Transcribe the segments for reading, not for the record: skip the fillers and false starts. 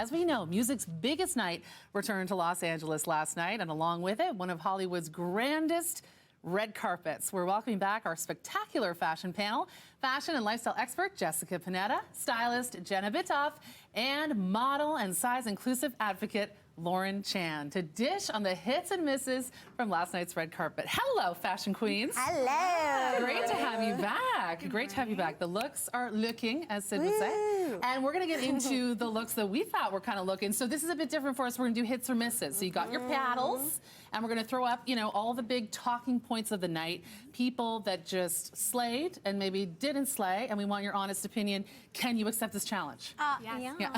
as we know, music's biggest night returned to Los Angeles last night, and along with it, one of Hollywood's grandest red carpets. We're welcoming back our spectacular fashion panel, fashion and lifestyle expert Jessica Panetta, stylist Jenna Naumovich, and model and size-inclusive advocate Lauren Chan to dish on the hits and misses from last night's red carpet. Hello, fashion queens. Hello. Great to have you back. Great to have you back. The looks are looking, as Sid would say. And we're going to get into the looks that we thought were kind of looking. So this is a bit different for us. We're going to do hits or misses. So you got your paddles, and we're going to throw up, you know, all the big talking points of the night. People that just slayed and maybe didn't slay, and we want your honest opinion. Can you accept this challenge? Yeah.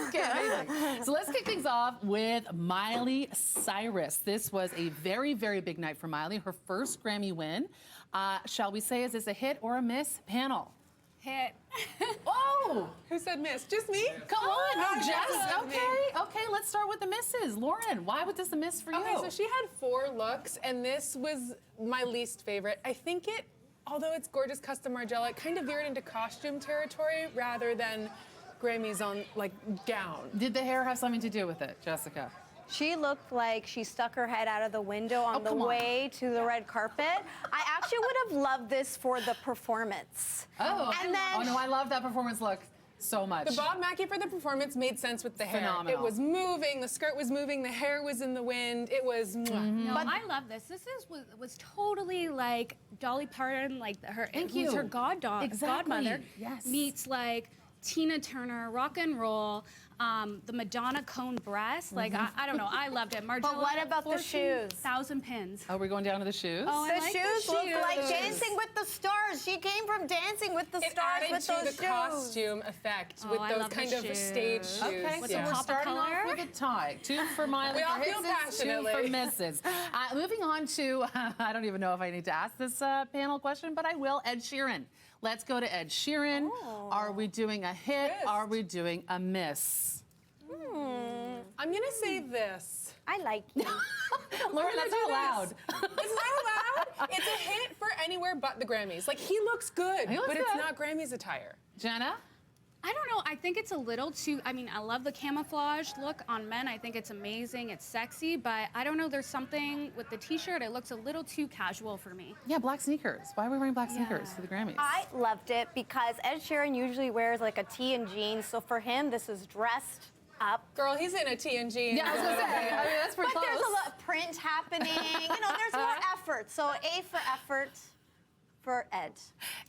Okay, amazing. So let's kick things off with Miley Cyrus. This was a very, very big night for Miley. Her first Grammy win. Shall we say, is this a hit or a miss? Panel. Hit. Oh! Who said miss? Just me? Come on, no, Jess. okay. Okay, let's start with the misses. Lauren, why was this a miss for you? Okay, so she had 4 looks, and this was my least favorite. I think it, although it's gorgeous custom Margiela, it kind of veered into costume territory rather than Grammys on, like, gown. Did the hair have something to do with it, Jessica? She looked like she stuck her head out of the window on the way to the red carpet. I actually would have loved this for the performance. Oh, and then oh no, I love that performance look so much. The Bob Mackie for the performance made sense with the hair. Phenomenal. It was moving, the skirt was moving, the hair was in the wind. It was No, I love this. This was totally like Dolly Parton, like her who's her godmother meets like Tina Turner, rock and roll, the Madonna cone breast. Like I don't know, I loved it. Margiela, But what about the shoes? 1,000 pins. Oh, we're going down to the shoes? Oh, I the like shoes look shoes. like Dancing with the Stars. She came from Dancing with the it Stars added with to those the shoes. costume effect Oh, with I those love the kind of shoes. stage shoes. Okay, With so the we're pop of starting color. off with a tie. 2 for Miley We all for feel hits, 2 passionately. for misses. Moving on to, I don't even know if I need to ask this panel question, but I will, Ed Sheeran. Let's go to Ed Sheeran. Oh. Are we doing a hit? Miss. Are we doing a miss? I'm gonna say this. I like you. Lauren, that's not allowed. It's not allowed. It's a hit for anywhere but the Grammys. Like, he looks good, He looks but it's good. not Grammys attire. Jenna? I don't know. I think it's a little too. I mean, I love the camouflage look on men. I think it's amazing. It's sexy, but I don't know. There's something with the T-shirt. It looks a little too casual for me. Yeah, black sneakers. Why are we wearing black sneakers to the Grammys? I loved it because Ed Sheeran usually wears like a tee and jeans, so for him, this is dressed up. Girl, he's in a tee and jeans. Yeah, I was gonna say. I mean, that's pretty But close. there's a lot of print happening. You know, there's more effort. So A for effort for Ed.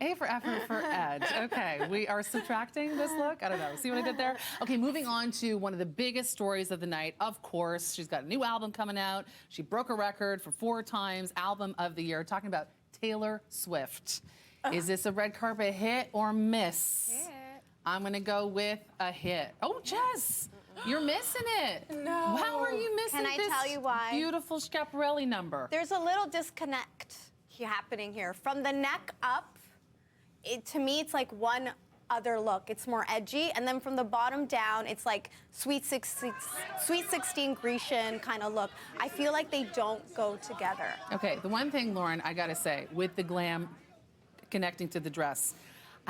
A for effort for Ed. Okay, we are subtracting this look. I don't know. See what I did there? Okay, moving on to one of the biggest stories of the night. Of course, she's got a new album coming out. She broke a record for 4 times Album of the Year. Talking about Taylor Swift. Is this a red carpet hit or miss? Hit. I'm gonna go with a hit. Oh, Jess, you're missing it. No. How are you missing Can I this tell you why? beautiful Schiaparelli number? There's a little disconnect happening here. From the neck up, to me, it's like one other look. It's more edgy. And then from the bottom down, it's like Sweet 16 Grecian kind of look. I feel like they don't go together. Okay, the one thing, Lauren, I gotta say, with the glam connecting to the dress,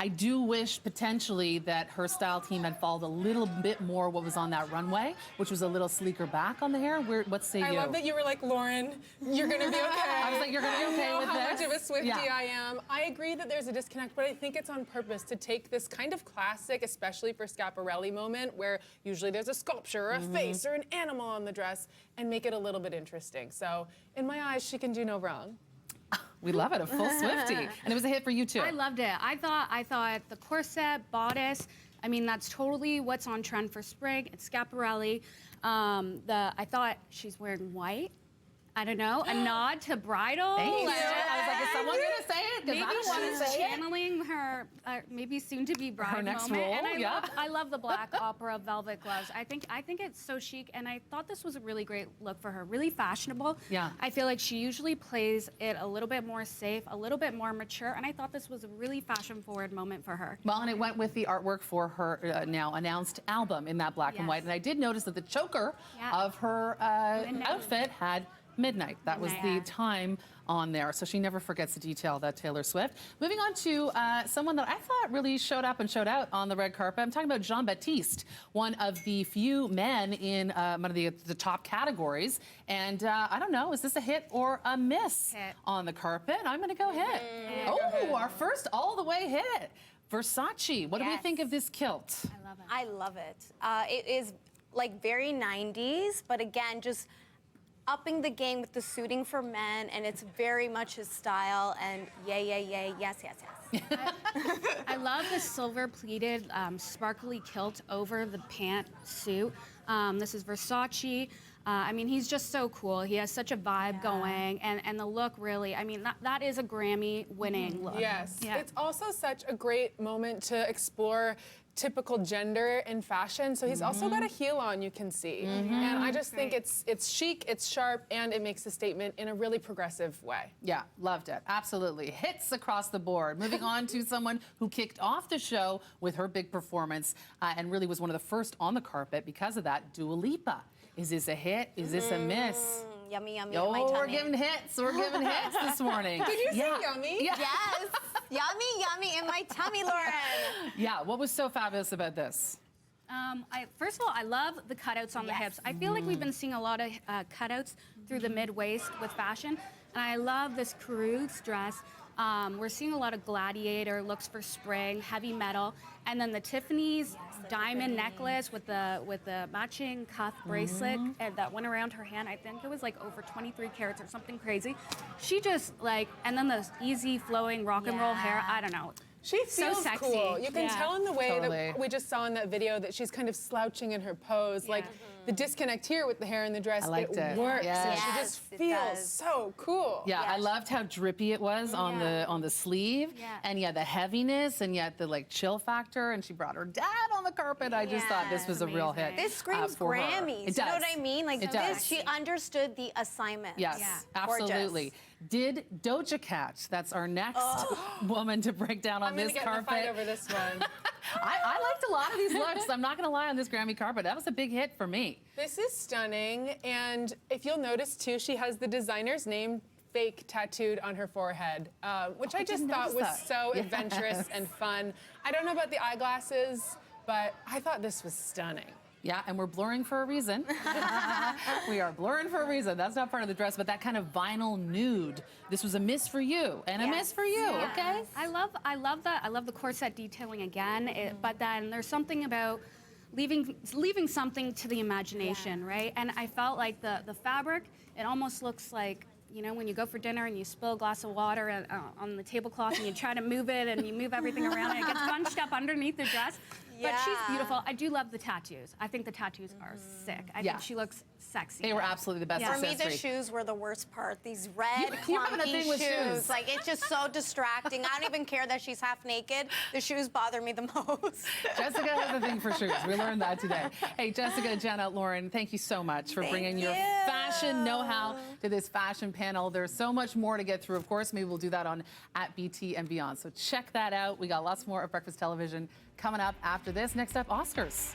I do wish potentially that her style team had followed a little bit more what was on that runway, which was a little sleeker back on the hair. What say I you? love that you were like, Lauren, you're gonna be okay. I was like, you're gonna be okay I with know how this? much of a Swiftie Yeah. I am. I agree that there's a disconnect, but I think it's on purpose to take this kind of classic, especially for Schiaparelli moment, where usually there's a sculpture or a face or an animal on the dress, and make it a little bit interesting. So, in my eyes, she can do no wrong. We love it, a full Swiftie. And it was a hit for you too. I loved it. I thought the corset, bodice, I mean, that's totally what's on trend for spring. It's Schiaparelli. I thought she's wearing white. I don't know, a nod to bridal. Thank you. Like, I was like, is someone gonna say it? Because maybe I don't want to she's say it. channeling her maybe soon-to-be bride Her next moment. role, And yeah. I love the black opera velvet gloves. I think it's so chic, and I thought this was a really great look for her. Really fashionable. Yeah. I feel like she usually plays it a little bit more safe, a little bit more mature, and I thought this was a really fashion-forward moment for her. Well, and it went with the artwork for her now announced album in that black and Yes. white. And I did notice that the choker Yeah. of her outfit had midnight. That was the time on there. So she never forgets the detail, that Taylor Swift. Moving on to someone that I thought really showed up and showed out on the red carpet. I'm talking about Jean-Baptiste, one of the few men in one of the top categories. And I don't know, is this a hit or a miss on the carpet? I'm going to go hit. Oh, our first all the way hit. Versace. What do we think of this kilt? I love it. I love it. It is like very 90s, but again, just upping the game with the suiting for men, and it's very much his style, and yay, yes. I love the silver pleated sparkly kilt over the pantsuit. This is Versace. I mean, he's just so cool. He has such a vibe going, and the look really, I mean, that is a Grammy-winning look. Yes. Yeah. It's also such a great moment to explore typical gender in fashion. So he's also got a heel on, you can see. And I just think it's chic, it's sharp, and it makes a statement in a really progressive way. Yeah, loved it. Absolutely. Hits across the board. Moving on to someone who kicked off the show with her big performance and really was one of the first on the carpet because of that, Dua Lipa. Is this a hit? Is this a miss? Yummy in my Oh, tummy. we're giving hits. We're giving hits this morning. Did you say yummy? Yeah. Yes, yummy in my tummy, Lauren. Yeah, what was so fabulous about this? First of all, I love the cutouts on the hips. I feel like we've been seeing a lot of cutouts through the mid-waist with fashion, and I love this Caruth's dress. We're seeing a lot of gladiator looks for spring, heavy metal, and then the Tiffany's diamond necklace with the matching cuff bracelet and that went around her hand. I think it was like over 23 carats or something crazy. She just like, and then the easy flowing rock and roll hair. I don't know. She feels so sexy. cool. You can tell in the way Totally. that we just saw in that video that she's kind of slouching in her pose. Like the disconnect here with the hair and the dress, I liked it. works. Yes. And she just Yes, it feels does. so cool. Yeah, I loved how drippy it was on the sleeve, and the heaviness, and yet the like chill factor. And she brought her dad on the carpet. I just thought this was a real hit. This screams for her. Grammys. It You know does. what I mean? Like It this, does. she understood the assignment. Yes, absolutely. Did Doja Cat, that's our next woman to break down on I'm this gonna get in a carpet. fight over this one. I liked a lot of these looks. I'm not going to lie on this Grammy carpet. That was a big hit for me. This is stunning, and if you'll notice too, she has the designer's name fake tattooed on her forehead, which I just thought was so adventurous and fun. I don't know about the eyeglasses, but I thought this was stunning. Yeah, and we're blurring for a reason. We are blurring for a reason. That's not part of the dress, but that kind of vinyl nude. This was a miss for you and a miss for you, okay? I love that. I love the corset detailing again, but then there's something about leaving something to the imagination, right? And I felt like the fabric, it almost looks like, you know, when you go for dinner and you spill a glass of water on the tablecloth and you try to move it and you move everything around and it gets bunched up underneath the dress. But she's beautiful. I do love the tattoos. I think the tattoos are sick. I think she looks sexy. They were absolutely the best For me, accessory. the shoes were the worst part. These red, you having a clunky thing with shoes. Like, it's just so distracting. I don't even care that she's half naked. The shoes bother me the most. Jessica has a thing for shoes. We learned that today. Hey, Jessica, Jenna, Lauren, thank you so much for bringing your fashion know-how to this fashion panel. There's so much more to get through. Of course, maybe we'll do that on at BT and beyond. So check that out. We got lots more of Breakfast Television coming up after this. Next up, Oscars.